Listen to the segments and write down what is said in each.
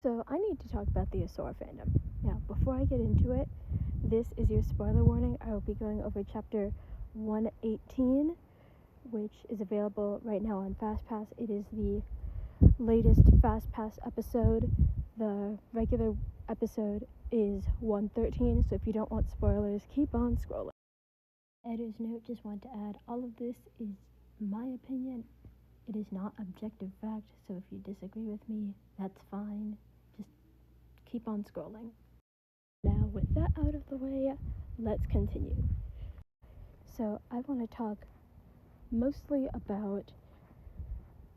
So I need to talk about the Osora fandom. Now, before I get into it, this is your spoiler warning. I will be going over chapter 118, which is available right now on FastPass. It is the latest FastPass episode. The regular episode is 113, so if you don't want spoilers, keep on scrolling. Editor's note, just want to add, all of this is my opinion. It is not objective fact, so if you disagree with me, that's fine. Just keep on scrolling. Now, with that out of the way, let's continue. So, I want to talk mostly about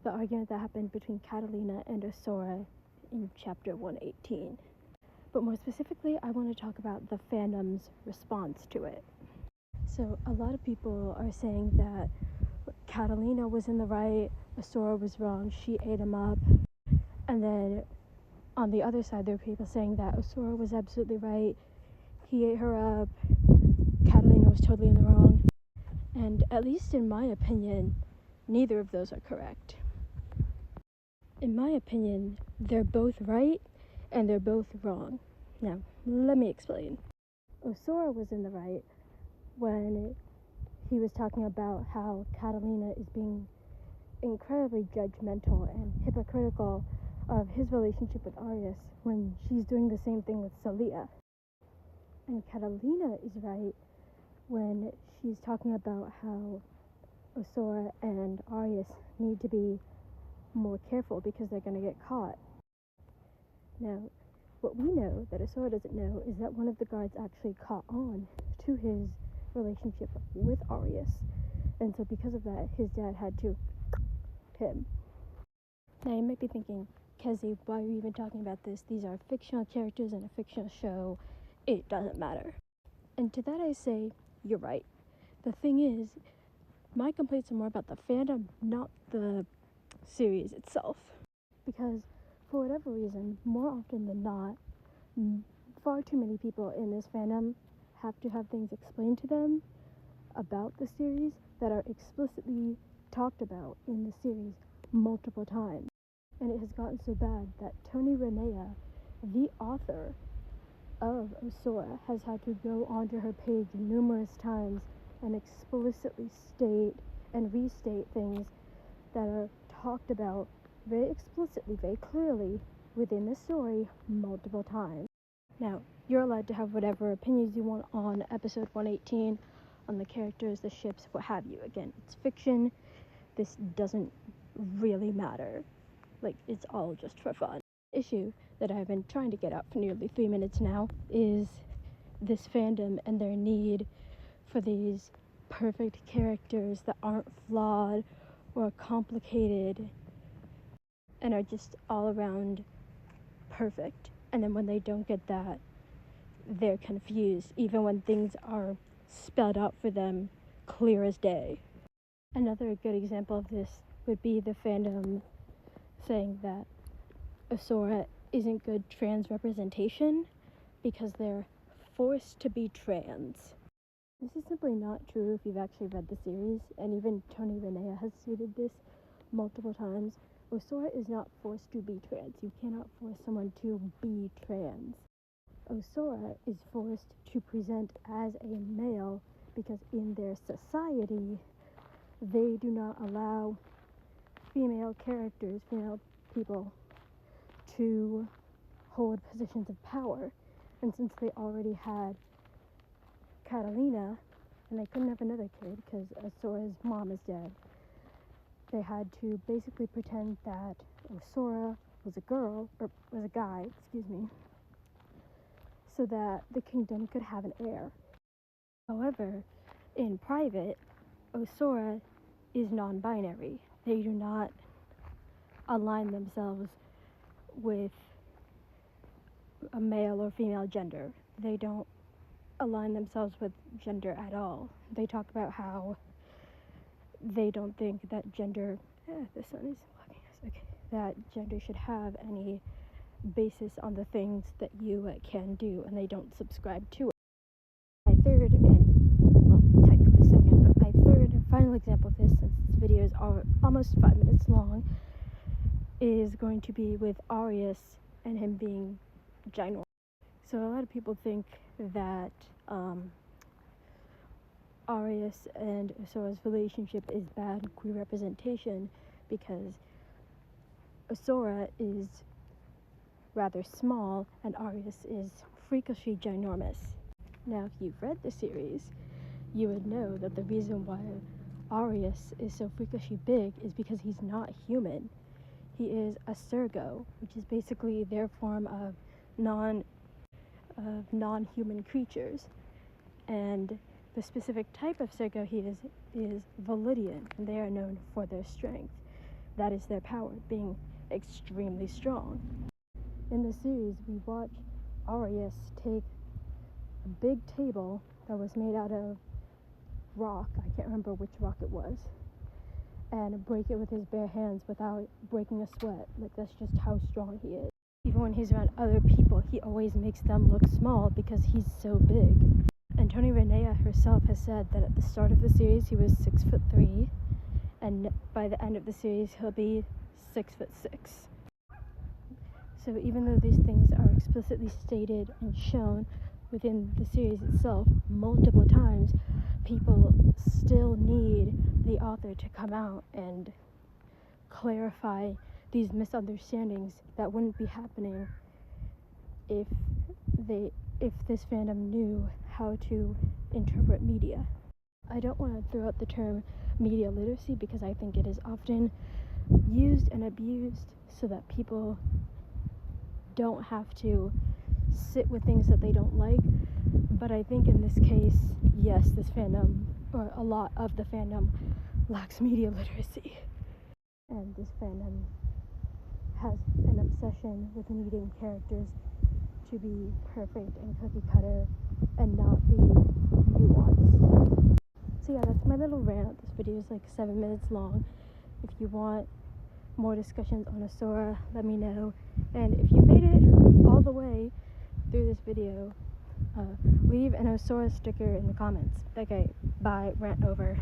the argument that happened between Catalina and Osora in chapter 118. But more specifically, I want to talk about the fandom's response to it. So, a lot of people are saying that Catalina was in the right, Osora was wrong, she ate him up. And then on the other side, there are people saying that Osora was absolutely right, he ate her up, Catalina was totally in the wrong. And at least in my opinion, neither of those are correct. In my opinion, they're both right and they're both wrong. Now, let me explain. Osora was in the right when he was talking about how Catalina is being incredibly judgmental and hypocritical of his relationship with Arius when she's doing the same thing with Celia. And Catalina is right when she's talking about how Osora and Arius need to be more careful because they're going to get caught. Now, what we know that Osora doesn't know is that one of the guards actually caught on to his relationship with Arius, and so because of that, his dad had to him. Now you might be thinking, Kezi, why are you even talking about this? These are fictional characters in a fictional show. It doesn't matter. And to that I say, you're right. The thing is, my complaints are more about the fandom, not the series itself. Because for whatever reason, more often than not, far too many people in this fandom have to have things explained to them about the series that are explicitly talked about in the series multiple times. And it has gotten so bad that Tony Renea, the author of Osora, has had to go onto her page numerous times and explicitly state and restate things that are talked about very explicitly, very clearly within the story multiple times. Now, you're allowed to have whatever opinions you want on episode 118, on the characters, the ships, what have you. Again, it's fiction. This doesn't really matter. Like, it's all just for fun. The issue that I've been trying to get out for nearly 3 minutes now is this fandom and their need for these perfect characters that aren't flawed or complicated and are just all around perfect. And then when they don't get that, they're confused, even when things are spelled out for them clear as day. Another good example of this would be the fandom saying that Osora isn't good trans representation because they're forced to be trans. This is simply not true if you've actually read the series, and even Tony Renea has stated this multiple times. Osora is not forced to be trans. You cannot force someone to be trans. Osora is forced to present as a male because in their society, they do not allow female characters, female people, to hold positions of power. And since they already had Catalina, and they couldn't have another kid because Osora's mom is dead, they had to basically pretend that Osora was a girl, or was a guy, so that the kingdom could have an heir. However, in private, Osora is non-binary. They do not align themselves with a male or female gender. They don't align themselves with gender at all. They talk about how they don't think that gender, the sun is blocking us, okay, that gender should have any basis on the things that you can do, and they don't subscribe to it. My third and, technically second, but my third and final example of this, since this video is almost 5 minutes long, is going to be with Arius and him being ginormous. So a lot of people think that Arius and Osora's relationship is bad queer representation because Osora is rather small and Arius is freakishly ginormous. Now, if you've read the series, you would know that the reason why Arius is so freakishly big is because he's not human. He is a Sergo, which is basically their form of non-human creatures. And the specific type of Sergo he is Validian, and they are known for their strength. That is their power, being extremely strong. In the series, we watch Arius take a big table that was made out of rock, I can't remember which rock it was, and break it with his bare hands without breaking a sweat. Like, that's just how strong he is. Even when he's around other people, he always makes them look small because he's so big. And Tony Renea herself has said that at the start of the series he was 6'3", and by the end of the series he'll be 6'6". So even though these things are explicitly stated and shown within the series itself multiple times, people still need the author to come out and clarify these misunderstandings that wouldn't be happening if this fandom knew how to interpret media. I don't want to throw out the term media literacy because I think it is often used and abused so that people don't have to sit with things that they don't like. But I think in this case, yes, this fandom, or a lot of the fandom, lacks media literacy. And this fandom has an obsession with needing characters to be perfect and cookie cutter and not be nuanced. So yeah, that's my little rant. This video is like 7 minutes long. If you want more discussions on Osora, let me know. And if you made it all the way through this video, leave an Osora sticker in the comments. Okay, bye, rant over.